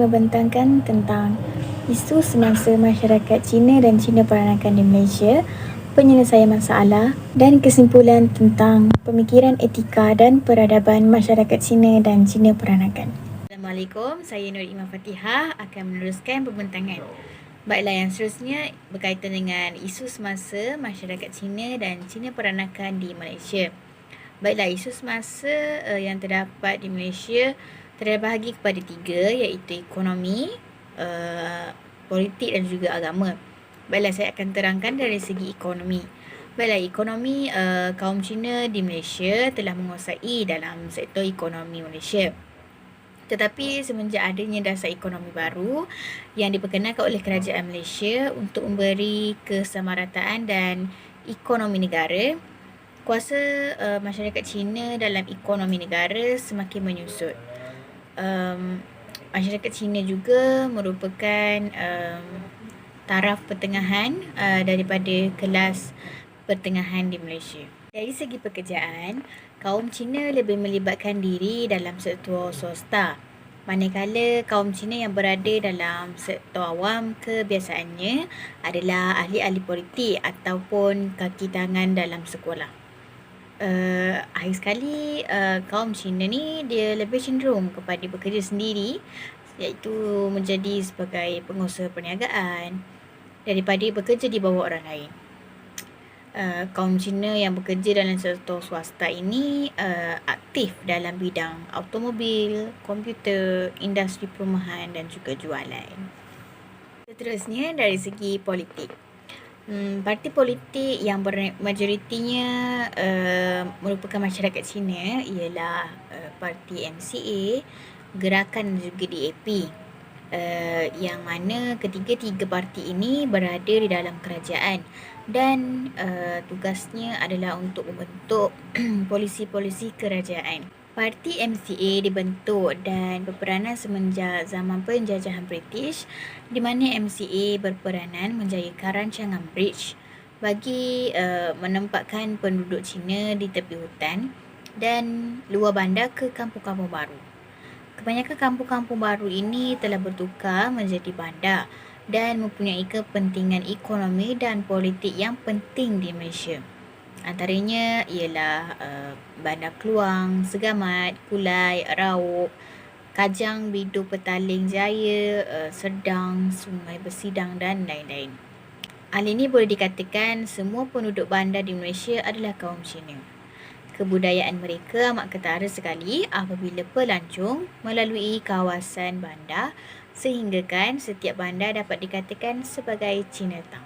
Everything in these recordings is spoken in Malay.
membentangkan tentang isu semasa masyarakat Cina dan Cina peranakan di Malaysia, penyelesaian masalah dan kesimpulan tentang pemikiran etika dan peradaban masyarakat Cina dan Cina peranakan. Assalamualaikum, saya Nur Iman Fatihah akan meneruskan pembentangan. Baiklah, yang seterusnya berkaitan dengan isu semasa masyarakat Cina dan Cina peranakan di Malaysia. Baiklah, isu semasa yang terdapat di Malaysia terbahagi kepada 3, iaitu ekonomi, politik dan juga agama. Baiklah, saya akan terangkan dari segi ekonomi. Baiklah, ekonomi kaum Cina di Malaysia telah menguasai dalam sektor ekonomi Malaysia. Tetapi semenjak adanya dasar ekonomi baru yang diperkenalkan oleh kerajaan Malaysia untuk memberi kesamarataan dan ekonomi negara, kuasa masyarakat Cina dalam ekonomi negara semakin menyusut. Masyarakat Cina juga merupakan taraf pertengahan daripada kelas pertengahan di Malaysia. Dari segi pekerjaan, kaum Cina lebih melibatkan diri dalam sektor swasta, manakala kaum Cina yang berada dalam sektor awam kebiasaannya adalah ahli-ahli politik ataupun kaki tangan dalam sekolah. Akhir sekali, kaum Cina ni dia lebih cenderung kepada bekerja sendiri, iaitu menjadi sebagai pengusaha perniagaan daripada bekerja di bawah orang lain. Kaum Cina yang bekerja dalam sektor swasta ini aktif dalam bidang automobil, komputer, industri perumahan dan juga jualan. Seterusnya dari segi politik. Parti politik yang majoritinya merupakan masyarakat Cina ialah parti MCA, Gerakan dan juga DAP. Yang mana ketiga-tiga parti ini berada di dalam kerajaan dan tugasnya adalah untuk membentuk polisi-polisi kerajaan. Parti MCA dibentuk dan berperanan semenjak zaman penjajahan British, di mana MCA berperanan menjayakan rancangan bridge bagi menempatkan penduduk Cina di tepi hutan dan luar bandar ke kampung-kampung baru. Kebanyakan kampung-kampung baru ini telah bertukar menjadi bandar dan mempunyai kepentingan ekonomi dan politik yang penting di Malaysia. Antaranya ialah Bandar Keluang, Segamat, Kulai, Rauk, Kajang, Bidu, Petaling, Jaya, Serdang, Sungai Bersidang dan lain-lain. Hal ini boleh dikatakan semua penduduk bandar di Malaysia adalah kaum Cina. Kebudayaan mereka amat ketara sekali apabila pelancong melalui kawasan bandar, sehinggakan setiap bandar dapat dikatakan sebagai Chinatown.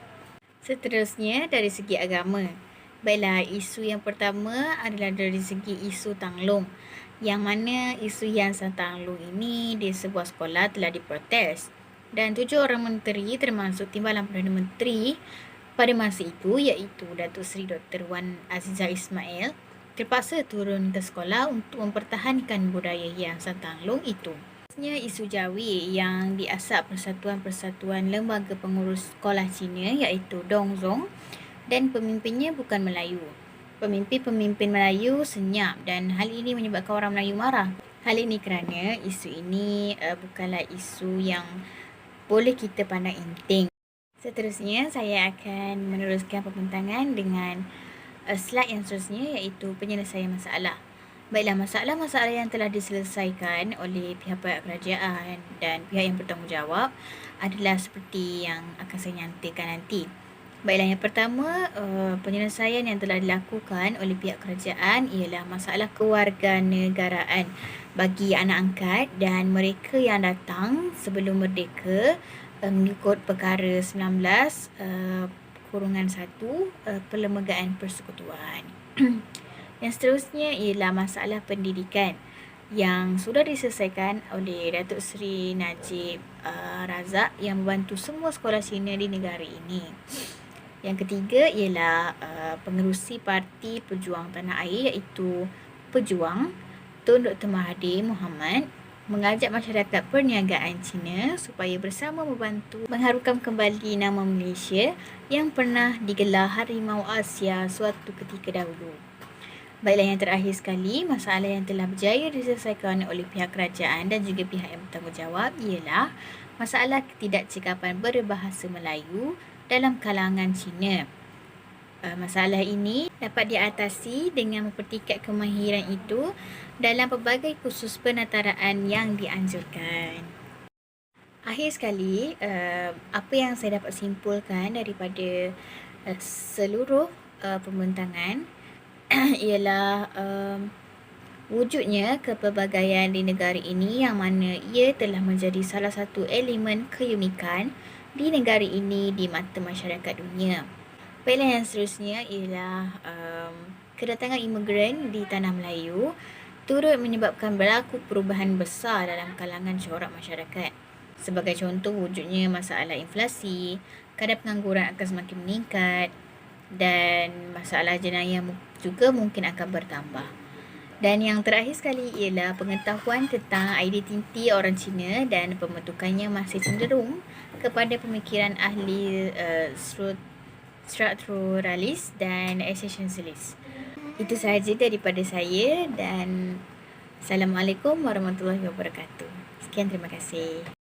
Seterusnya dari segi agama. Baiklah, isu yang pertama adalah dari segi isu Tanglong, yang mana isu Yayasan Tanglong ini di sebuah sekolah telah diprotes dan 7 orang menteri termasuk Timbalan Perdana Menteri pada masa itu, iaitu Datuk Seri Dr. Wan Azizah Ismail, terpaksa turun ke sekolah untuk mempertahankan budaya Yayasan Tanglong itu. Isu Jawi yang diasap Persatuan Lembaga Pengurus Sekolah Cina, iaitu Dongzong, dan pemimpinnya bukan Melayu. Pemimpin-pemimpin Melayu senyap dan hal ini menyebabkan orang Melayu marah. Hal ini kerana isu ini bukanlah isu yang boleh kita pandang enteng. Seterusnya, saya akan meneruskan pembentangan dengan slide yang seterusnya, iaitu penyelesaian masalah. Baiklah, masalah-masalah yang telah diselesaikan oleh pihak-pihak kerajaan dan pihak yang bertanggungjawab adalah seperti yang akan saya nyatakan nanti. Baiklah, yang pertama, penyelesaian yang telah dilakukan oleh pihak kerajaan ialah masalah kewarganegaraan bagi anak angkat dan mereka yang datang sebelum merdeka mengikut perkara 19 kurungan 1 Perlembagaan Persekutuan. Yang seterusnya ialah masalah pendidikan yang sudah diselesaikan oleh Datuk Seri Najib Razak yang membantu semua sekolah Cina di negara ini. Yang ketiga ialah pengerusi Parti Pejuang Tanah Air, iaitu Pejuang Tun Dr. Mahathir Mohamad, mengajak masyarakat perniagaan Cina supaya bersama membantu mengharumkan kembali nama Malaysia yang pernah digelar Harimau Asia suatu ketika dahulu. Baiklah, yang terakhir sekali, masalah yang telah berjaya diselesaikan oleh pihak kerajaan dan juga pihak yang bertanggungjawab ialah masalah ketidakcekapan berbahasa Melayu dalam kalangan Cina. Masalah ini dapat diatasi dengan mempertingkat kemahiran itu dalam pelbagai kursus penataraan yang dianjurkan. Akhir sekali, apa yang saya dapat simpulkan daripada seluruh pembentangan ialah wujudnya kepelbagaian di negara ini yang mana ia telah menjadi salah satu elemen keunikan di negara ini di mata masyarakat dunia. Baiklah, yang seterusnya ialah kedatangan imigran di Tanah Melayu turut menyebabkan berlaku perubahan besar dalam kalangan corak masyarakat. Sebagai contoh, wujudnya masalah inflasi, kadar pengangguran akan semakin meningkat dan masalah jenayah juga mungkin akan bertambah. Dan yang terakhir sekali ialah pengetahuan tentang identiti orang Cina dan pembentukannya masih cenderung kepada pemikiran ahli strukturalis dan existentialis. Itu sahaja daripada saya dan Assalamualaikum warahmatullahi wabarakatuh. Sekian, terima kasih.